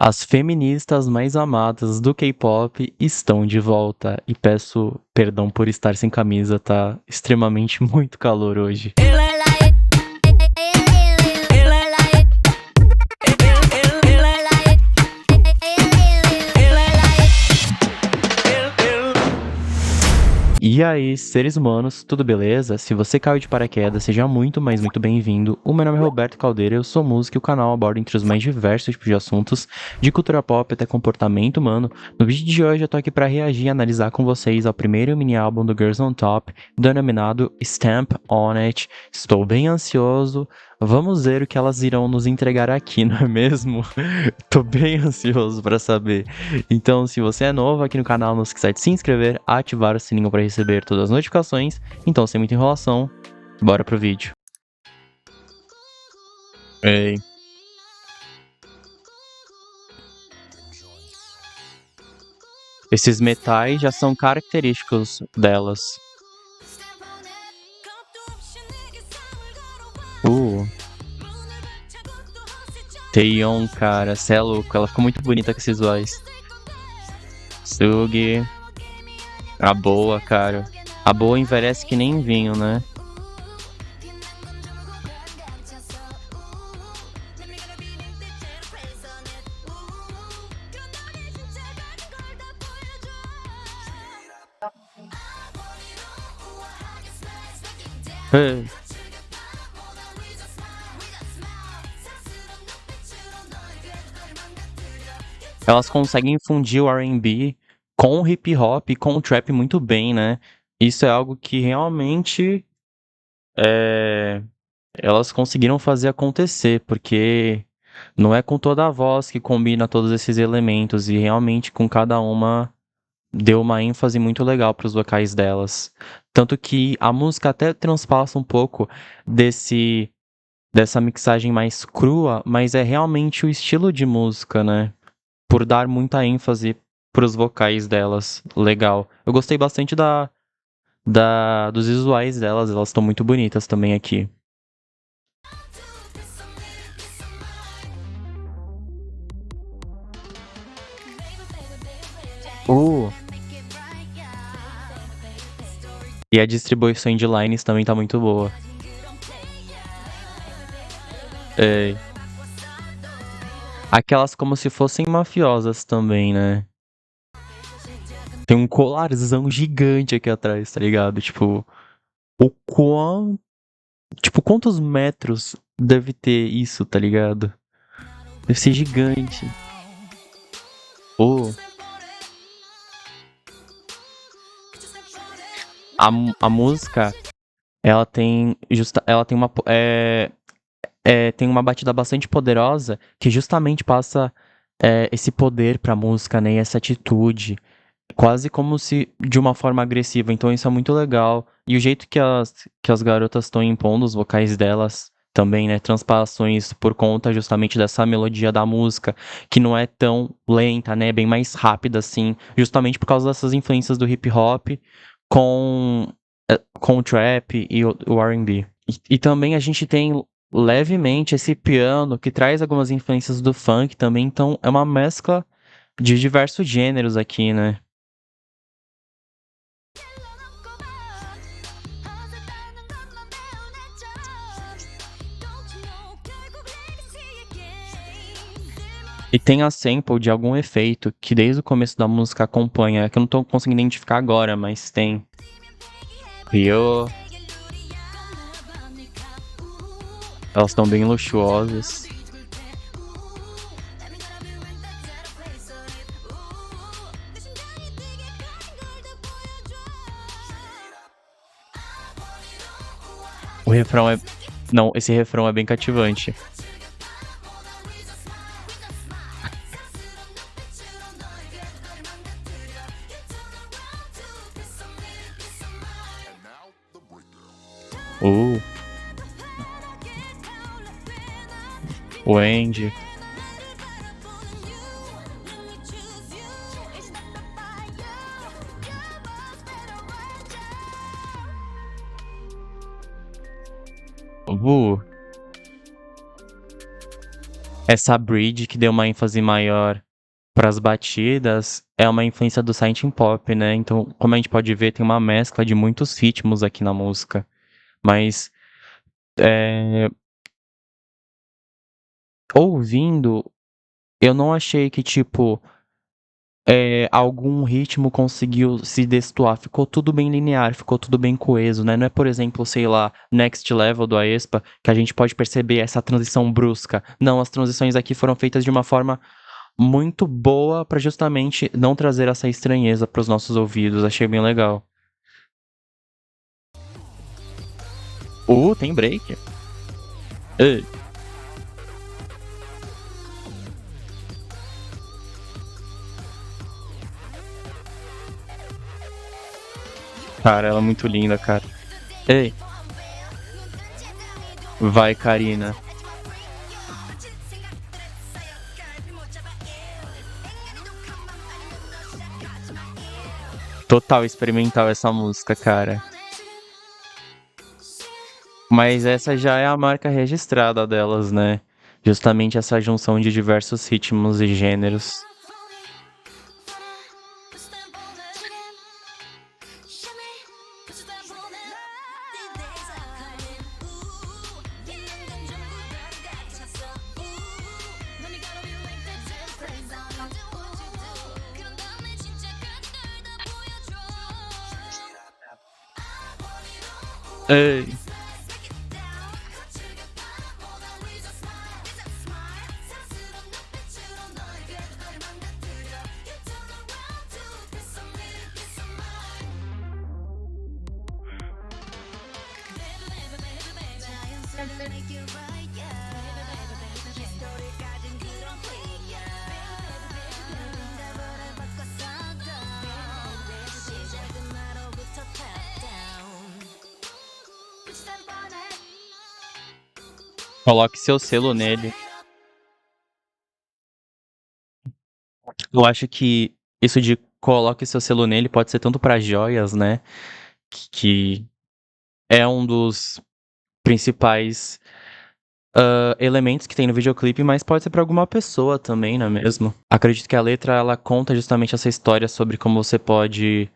As feministas mais amadas do K-pop estão de volta e peço perdão por estar sem camisa, tá extremamente muito calor hoje. E aí, seres humanos, tudo beleza? Se você caiu de paraquedas, seja muito, mas muito bem-vindo. O meu nome é Roberto Caldeira, eu sou músico e o canal aborda entre os mais diversos tipos de assuntos, de cultura pop até comportamento humano. No vídeo de hoje eu tô aqui para reagir e analisar com vocês ao primeiro mini álbum do Girls on Top, denominado Stamp on It. Estou bem ansioso, vamos ver o que elas irão nos entregar aqui, não é mesmo? Tô bem ansioso para saber. Então, se você é novo aqui no canal, não se esqueça de se inscrever, ativar o sininho para receber todas as notificações. Então, sem muita enrolação, bora pro vídeo. Ei. Esses metais já são característicos delas. Taeyeon, cara, cê é louco, ela ficou muito bonita com esses visuais. Sugi, a boa, cara. A boa envelhece que nem vinho, né? É. Elas conseguem fundir o R&B com o hip hop e com o trap muito bem, né? Isso é algo que realmente elas conseguiram fazer acontecer, porque não é com toda a voz que combina todos esses elementos, e realmente com cada uma deu uma ênfase muito legal para os vocais delas. Tanto que a música até transpassa um pouco dessa mixagem mais crua, mas é realmente o estilo de música, né? Por dar muita ênfase pros vocais delas. Legal. Eu gostei bastante dos visuais delas, elas estão muito bonitas também aqui. Uh, e a distribuição de lines também tá muito boa. É, aquelas como se fossem mafiosas também, né? Tem um colarzão gigante aqui atrás, tá ligado? Tipo, o quão. Tipo, quantos metros deve ter isso, tá ligado? Deve ser gigante. Oh, a música, ela tem uma, tem uma batida bastante poderosa que justamente passa esse poder pra música, né? E essa atitude. Quase como se de uma forma agressiva. Então isso é muito legal. E o jeito que as garotas estão impondo os vocais delas também, né? Transparações por conta justamente dessa melodia da música, que não é tão lenta, né? Bem mais rápida, assim. Justamente por causa dessas influências do hip hop com, com o trap e o R&B. E também a gente tem levemente esse piano que traz algumas influências do funk também. Então é uma mescla de diversos gêneros aqui, né? E tem a sample de algum efeito que desde o começo da música acompanha, que eu não tô conseguindo identificar agora, mas tem. Rio, elas estão bem luxuosas. O refrão é. Não, esse refrão é bem cativante. Uh, o Andy. Uh, Essa bridge que deu uma ênfase maior para as batidas é uma influência do Synth Pop, né? Então, como a gente pode ver, tem uma mescla de muitos ritmos aqui na música. Mas é, ouvindo, eu não achei que, tipo, algum ritmo conseguiu se destoar. Ficou tudo bem linear, ficou tudo bem coeso, né? Não é, por exemplo, sei lá, Next Level do aespa, que a gente pode perceber essa transição brusca. Não, as transições aqui foram feitas de uma forma muito boa pra justamente não trazer essa estranheza pros nossos ouvidos. Achei bem legal. Tem break. Ei, cara, ela é muito linda, cara. Ei, vai, Karina. Total experimental essa música, cara. Mas essa já é a marca registrada delas, né? Justamente essa junção de diversos ritmos e gêneros. Ei, coloque seu selo nele. Eu acho que isso de coloque seu selo nele pode ser tanto para joias, né? Que é um dos principais elementos que tem no videoclipe, mas pode ser para alguma pessoa também, não é mesmo? Acredito que a letra ela conta justamente essa história sobre como você pode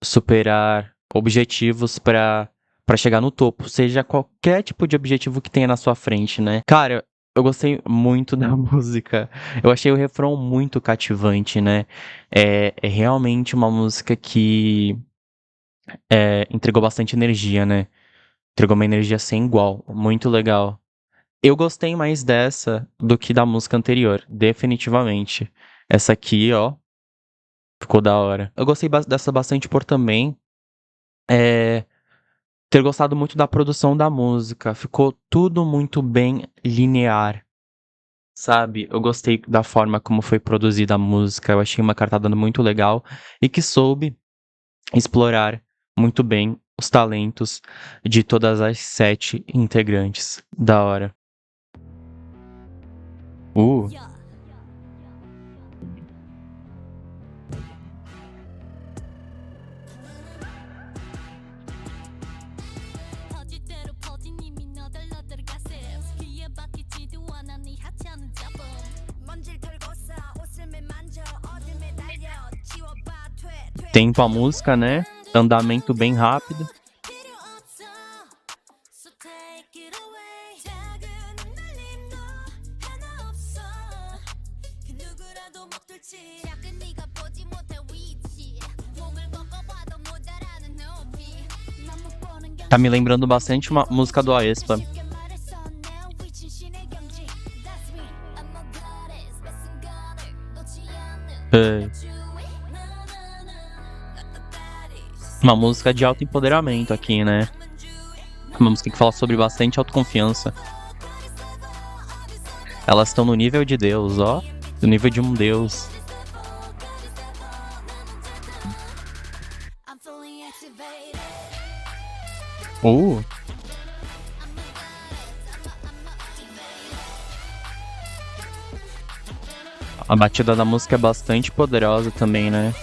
superar objetivos para chegar no topo, seja qualquer tipo de objetivo que tenha na sua frente, né? Cara, eu gostei muito da música. Eu achei o refrão muito cativante, né? É realmente uma música que entregou bastante energia, né? Entregou uma energia sem igual, muito legal. Eu gostei mais dessa do que da música anterior, definitivamente. Essa aqui, ó, ficou da hora. Eu gostei dessa bastante por também é, ter gostado muito da produção da música. Ficou tudo muito bem linear, sabe? Eu gostei da forma como foi produzida a música. Eu achei uma cartada muito legal e que soube explorar muito bem os talentos de todas as 7 integrantes. Da hora. Uh, tempo a música, né? Andamento bem rápido. Tá me lembrando bastante uma música do aespa. É, uma música de alto empoderamento aqui, né? Uma música que fala sobre bastante autoconfiança. Elas estão no nível de Deus, ó. No nível de um Deus. Uh, a batida da música é bastante poderosa também, né?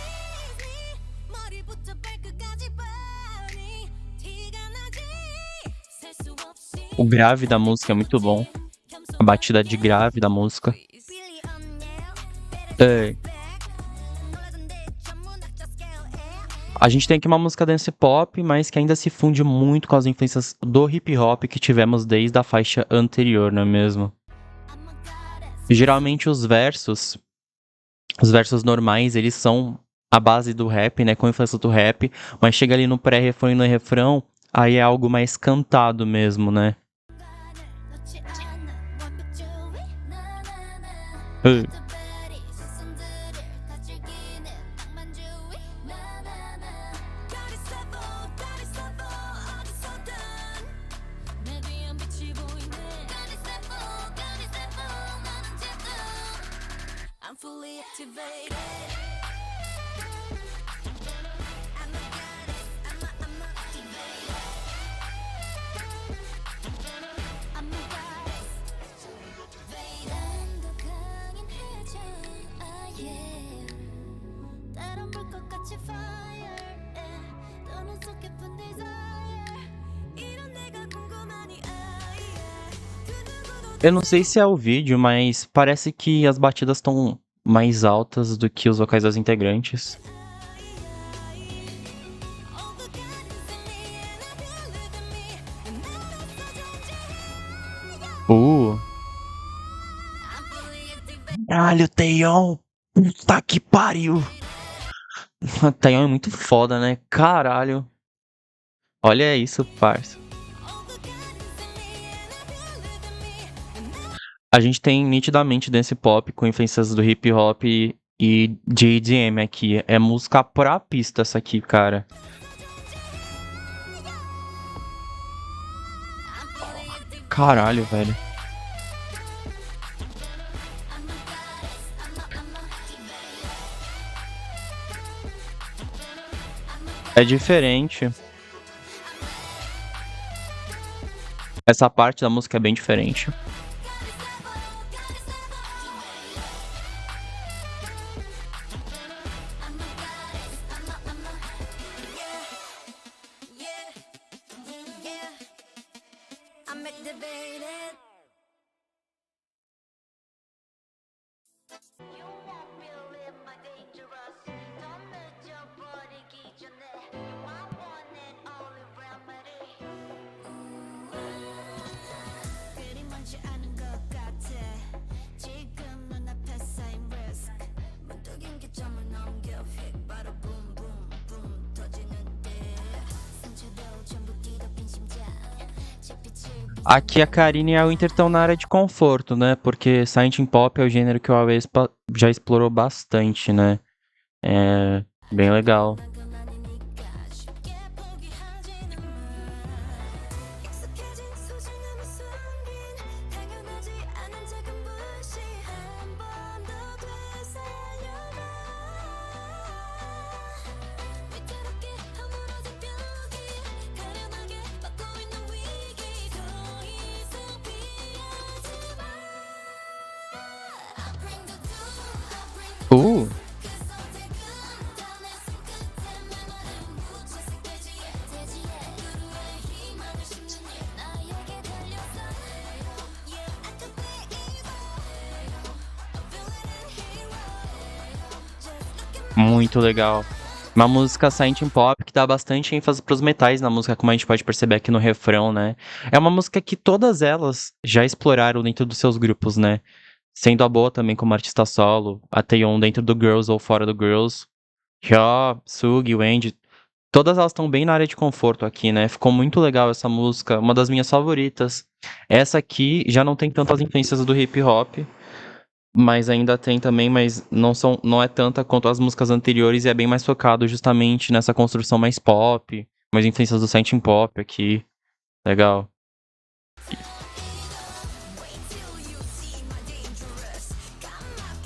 O grave da música é muito bom. A batida de grave da música. É, a gente tem aqui uma música dance pop, mas que ainda se funde muito com as influências do hip hop que tivemos desde a faixa anterior, não é mesmo? Geralmente os versos normais, eles são a base do rap, né, com influência do rap, mas chega ali no pré-refrão e no refrão, aí é algo mais cantado mesmo, né? É. I'm fully activated. Eu não sei se é o vídeo, mas parece que as batidas estão mais altas do que os vocais das integrantes. Uh, caralho, Taeyeon! Puta que pariu! Taeyeon é muito foda, né? Caralho. Olha isso, parça. A gente tem nitidamente dance pop com influências do hip hop e de EDM aqui. É música pra pista essa aqui, cara. Caralho, velho. É diferente. Essa parte da música é bem diferente. I'm activated. You won't believe my dangerous. Don't let your body get your neck. You my one and only remedy. 그리 많지 않은 것 같아. 지금 눈앞에 쌓인 risk. 문득 인기점을 넘겨 휙 바로 boom boom boom 터지는데. 상처도 전부 뒤덮인 심장. Aqui a Karine e a Winter estão na área de conforto, né? Porque Silent Pop é o gênero que o Huawei já explorou bastante, né? É bem legal. Uh, muito legal. Uma música Silent Pop que dá bastante ênfase pros metais na música, como a gente pode perceber aqui no refrão, né? É uma música que todas elas já exploraram dentro dos seus grupos, né? Sendo a Boa também como artista solo, a Taeyeon dentro do Girls ou fora do Girls, Hyo, Sugi, Wendy, todas elas estão bem na área de conforto aqui, né? Ficou muito legal essa música, uma das minhas favoritas. Essa aqui já não tem tantas influências do hip hop, mas ainda tem também, mas não é tanta quanto as músicas anteriores e é bem mais focado justamente nessa construção mais pop, mais influências do Silent Pop aqui. Legal.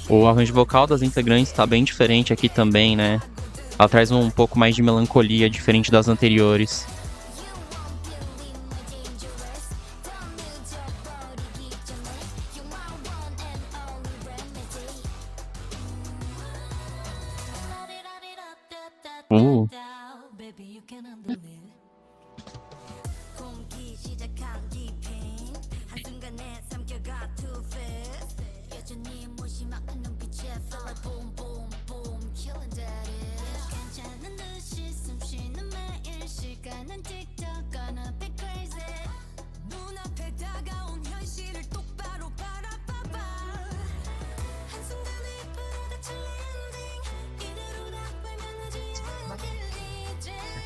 O arranjo vocal das integrantes tá bem diferente aqui também, né? Ela traz um pouco mais de melancolia, diferente das anteriores. Uh, 공기 시작한 깊이 한순간에 삼켜가 two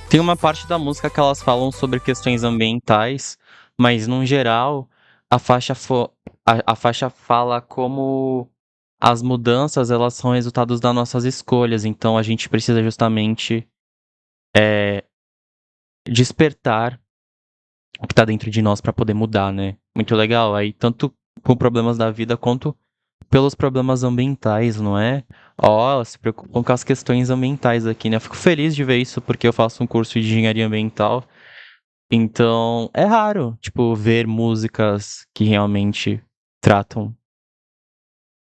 Tem uma parte da música que elas falam sobre questões ambientais, mas no geral a faixa, a faixa fala como as mudanças elas são resultados das nossas escolhas, então a gente precisa justamente despertar o que tá dentro de nós pra poder mudar, né? Muito legal. Aí, tanto com problemas da vida quanto pelos problemas ambientais, não é? Ó, ela se preocupam com as questões ambientais aqui, né? Eu fico feliz de ver isso porque eu faço um curso de engenharia ambiental. Então, é raro, tipo, ver músicas que realmente tratam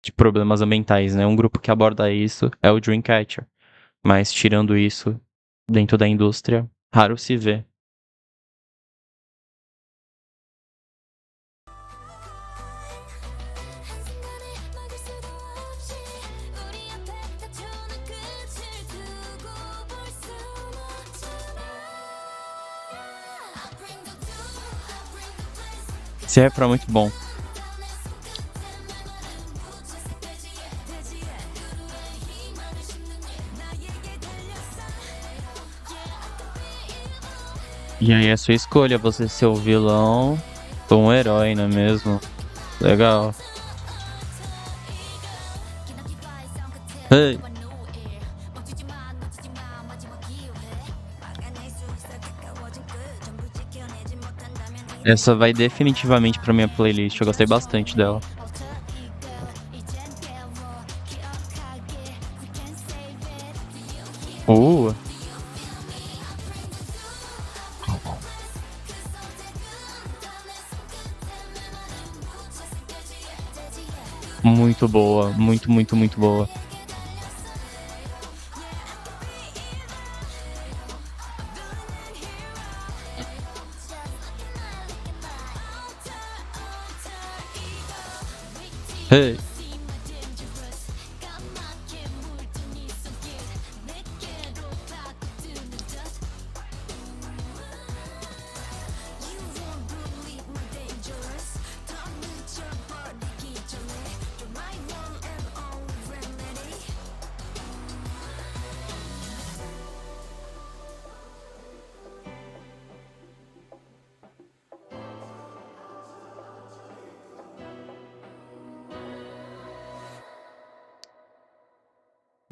de problemas ambientais, né? Um grupo que aborda isso é o Dreamcatcher. Mas tirando isso, dentro da indústria, raro se vê. 한순간에 막을 수도 없이 우리 앞에 닫혀놓은 끝을 두고 볼 순 없잖아. I'll bring the door, I'll bring the place. Esse refrão é muito bom. E aí é sua escolha, você ser o vilão ou um herói, não é mesmo? Legal. Hey. Essa vai definitivamente pra minha playlist, eu gostei bastante dela. Uh, muito boa, muito, muito, muito boa. Hey.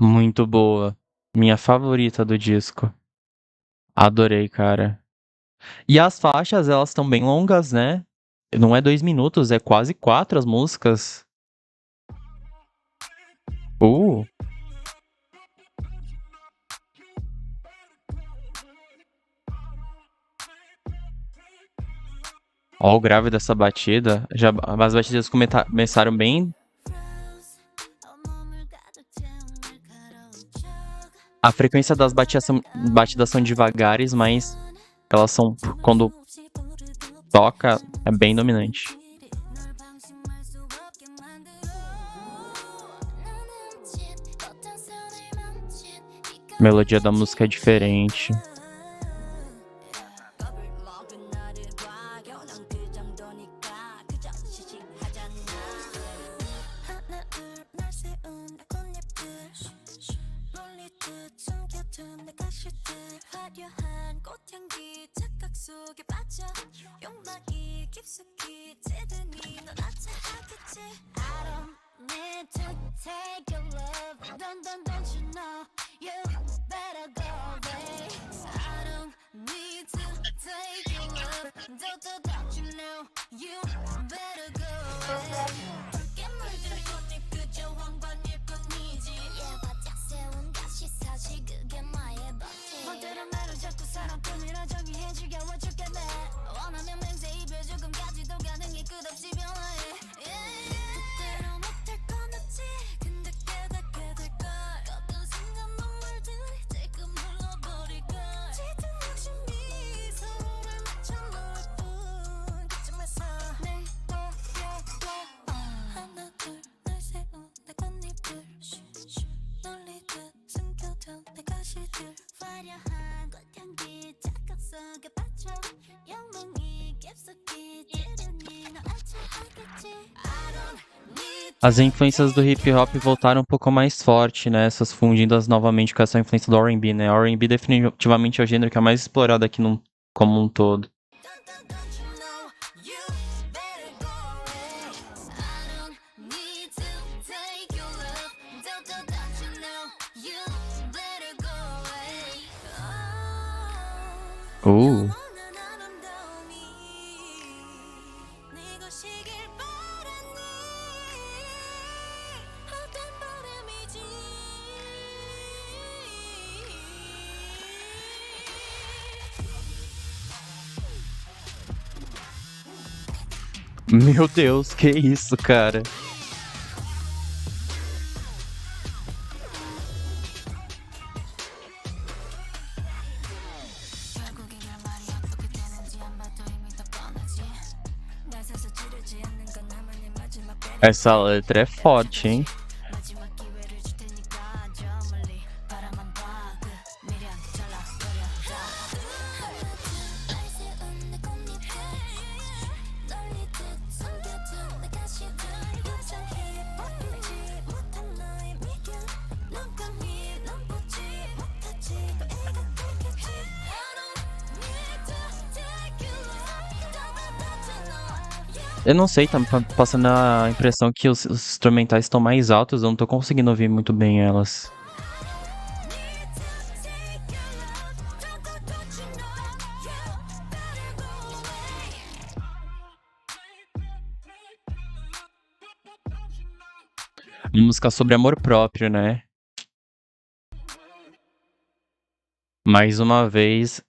Muito boa. Minha favorita do disco. Adorei, cara. E as faixas, elas estão bem longas, né? Não é 2 minutos, é quase 4 as músicas. Uh, ó o grave dessa batida. Já, as batidas começaram bem. A frequência das batidas são devagares, mas elas são, quando toca, é bem dominante. A melodia da música é diferente. As influências do hip hop voltaram um pouco mais forte, né? Essas fundidas novamente com essa influência do R&B, né? O R&B definitivamente é o gênero que é mais explorado aqui como um todo. Don't you know you better go away? I don't need to take your love. Don't you know you better go away? 영원한 아름다움이 네 것이길 바라니 어떤 바람이지? Meu Deus, que isso, cara? 결국엔 결말이 어떻게 되는지 안 봐도 이미 다 뻔하지. 날 사서 지르지 않는 건 나만의 마지막 배려. Essa letra é forte, hein? 마지막 기회를 줄 테니까 저 멀리 바라만 봐. 그 미련 잘라버려. 날 세운 내 꽃잎들 널리듯 숨겨둔 내 가시들 여전히 뻗지 못한 너의 미련 눈감이 넘보지 못하지 또 애가 뺏겼지. I don't need to take you love. Don't you know Eu não sei, tá me passando a impressão que os instrumentais estão mais altos, eu não tô conseguindo ouvir muito bem elas. Uma música sobre amor próprio, né? Mais uma vez,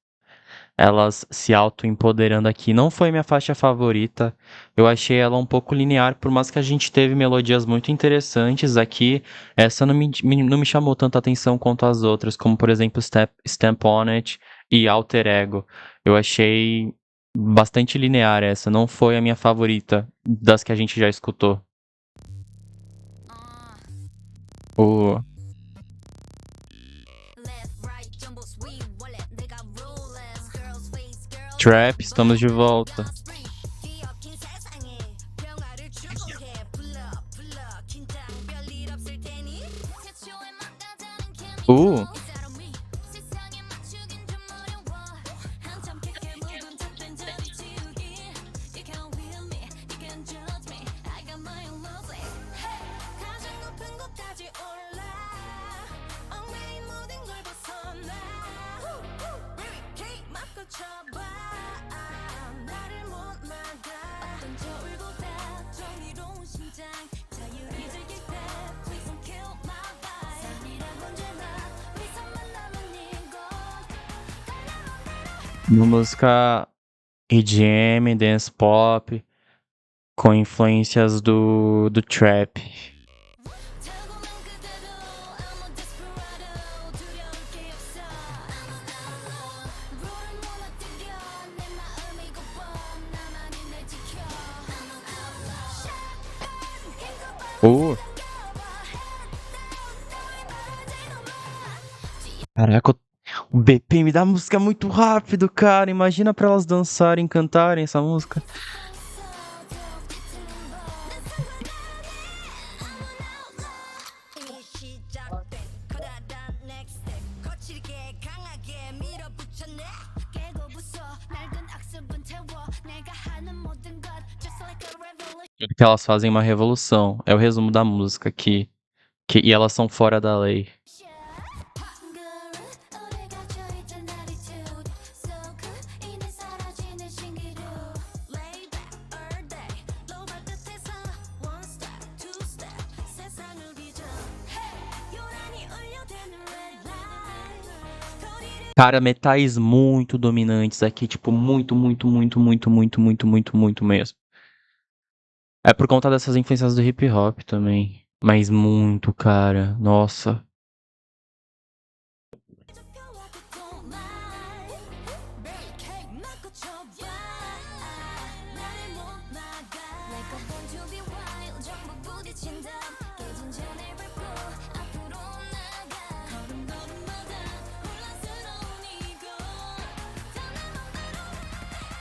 elas se auto-empoderando aqui. Não foi minha faixa favorita. Eu achei ela um pouco linear, por mais que a gente teve melodias muito interessantes aqui. Essa não me chamou tanta atenção quanto as outras, como por exemplo Stamp On It e Alter Ego. Eu achei bastante linear essa. Não foi a minha favorita das que a gente já escutou. O Trap, estamos de volta. Uh, uma música EDM, dance pop, com influências do trap. Caraca, o BPM da música é muito rápido, cara. Imagina pra elas dançarem, cantarem essa música. Que elas fazem uma revolução. É o resumo da música aqui. E elas são fora da lei. Cara, metais muito dominantes aqui, tipo, muito mesmo. É por conta dessas influências do hip hop também. Mas muito, cara. Nossa.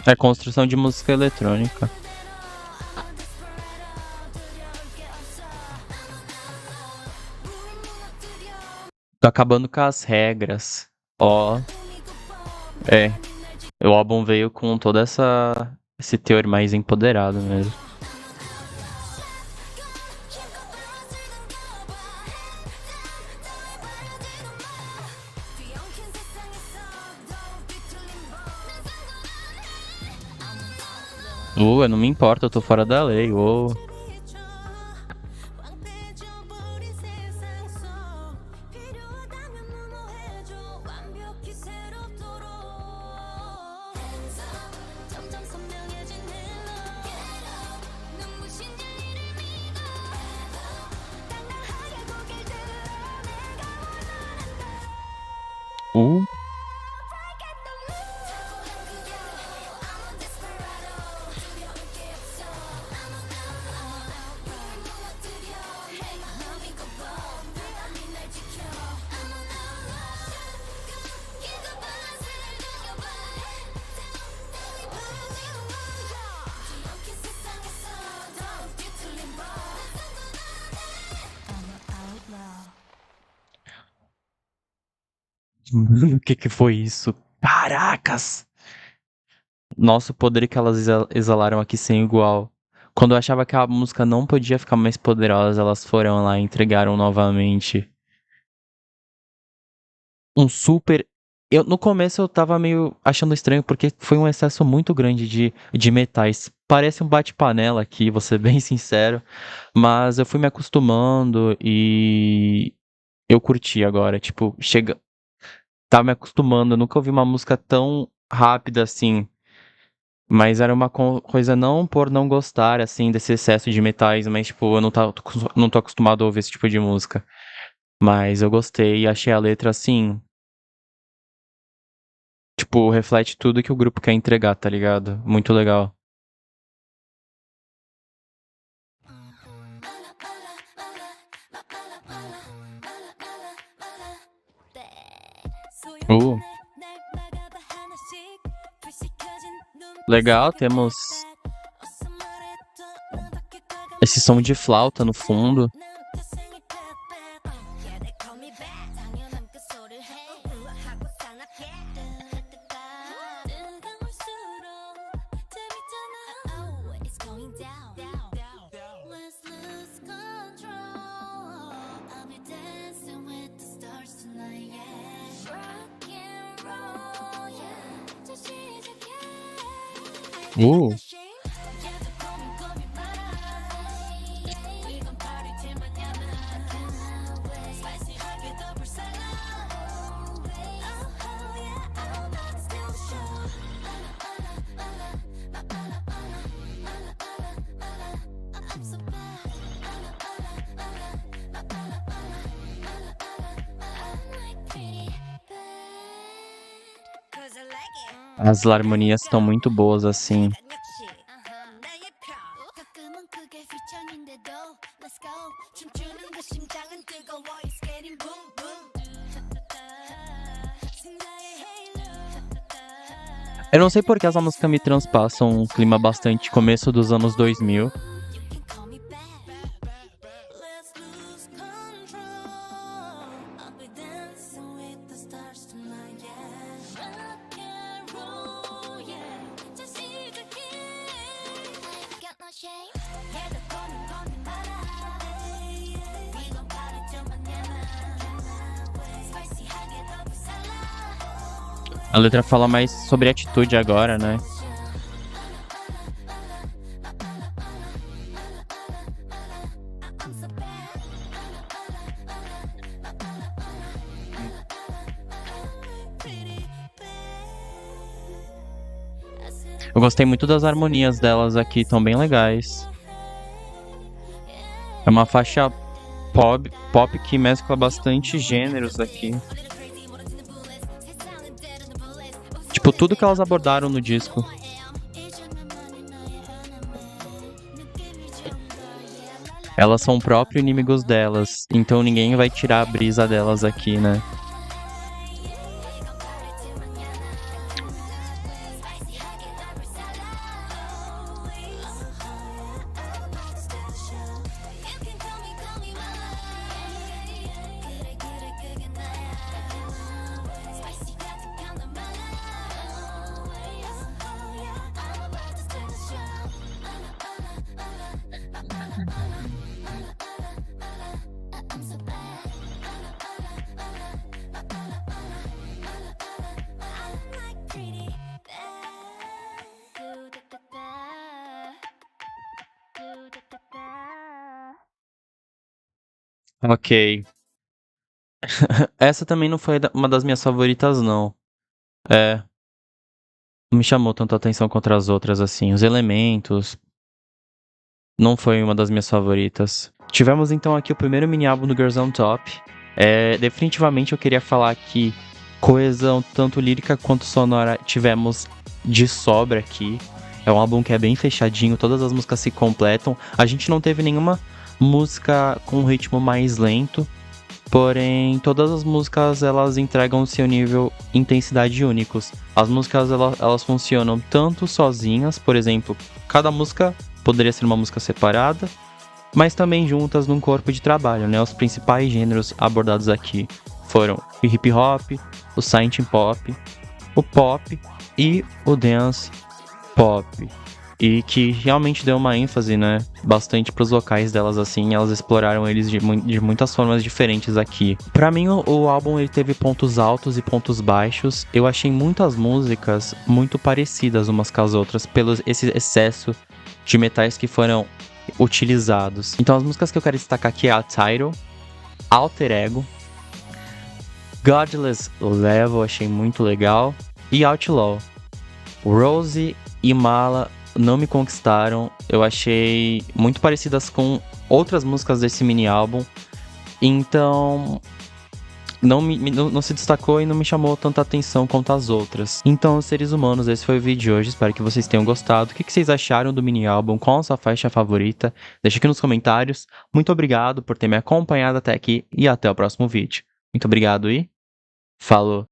É construção de música eletrônica. Tô acabando com as regras. Ó, é. O álbum veio com toda esse teor mais empoderado mesmo. Eu não me importo, eu tô fora da lei. Uh, o que foi isso? Caracas! Nossa, o poder que elas exalaram aqui sem igual. Quando eu achava que a música não podia ficar mais poderosa, elas foram lá e entregaram novamente. Um super. No começo eu tava meio achando estranho porque foi um excesso muito grande de metais. Parece um bate-panela aqui, vou ser bem sincero. Mas eu fui me acostumando e eu curti agora. Tipo, chega. Tava me acostumando. Eu nunca ouvi uma música tão rápida assim. Mas era uma coisa não por não gostar, assim, desse excesso de metais, mas, tipo, eu não tô acostumado a ouvir esse tipo de música. Mas eu gostei e achei a letra, assim, tipo, reflete tudo que o grupo quer entregar, tá ligado? Muito legal. Uh, legal, temos esse som de flauta no fundo. Uh, as harmonias estão muito boas, assim. Eu não sei porque essa música me transpassa um clima bastante começo dos anos 2000. A letra fala mais sobre atitude agora, né? Eu gostei muito das harmonias delas aqui, estão bem legais. É uma faixa pop que mescla bastante gêneros aqui. Tipo, tudo que elas abordaram no disco. Elas são o próprio inimigos delas, então ninguém vai tirar a brisa delas aqui, né? Ok. Essa também não foi uma das minhas favoritas, não. É, não me chamou tanta atenção contra as outras, assim. Os elementos, não foi uma das minhas favoritas. Tivemos então aqui o primeiro mini álbum do Girls on Top. Definitivamente eu queria falar que coesão tanto lírica quanto sonora tivemos de sobra aqui. É um álbum que é bem fechadinho, todas as músicas se completam. A gente não teve nenhuma música com um ritmo mais lento, porém todas as músicas elas entregam seu nível intensidade únicos. As músicas elas funcionam tanto sozinhas, por exemplo, cada música poderia ser uma música separada, mas também juntas num corpo de trabalho, né? Os principais gêneros abordados aqui foram o hip hop, o synth pop, o pop e o dance pop. E que realmente deu uma ênfase, né, bastante pros vocais delas, assim, elas exploraram eles de muitas formas diferentes aqui. Pra mim, o álbum ele teve pontos altos e pontos baixos. Eu achei muitas músicas muito parecidas umas com as outras, pelo esse excesso de metais que foram utilizados. Então as músicas que eu quero destacar aqui é a Title, Alter Ego, Godless Level, achei muito legal, e Outlaw. Rose e Mala não me conquistaram, eu achei muito parecidas com outras músicas desse mini álbum, então não se destacou e não me chamou tanta atenção quanto as outras. Então, seres humanos, esse foi o vídeo de hoje, espero que vocês tenham gostado. O que vocês acharam do mini álbum? Qual a sua faixa favorita? Deixa aqui nos comentários. Muito obrigado por ter me acompanhado até aqui e até o próximo vídeo. Muito obrigado e falou!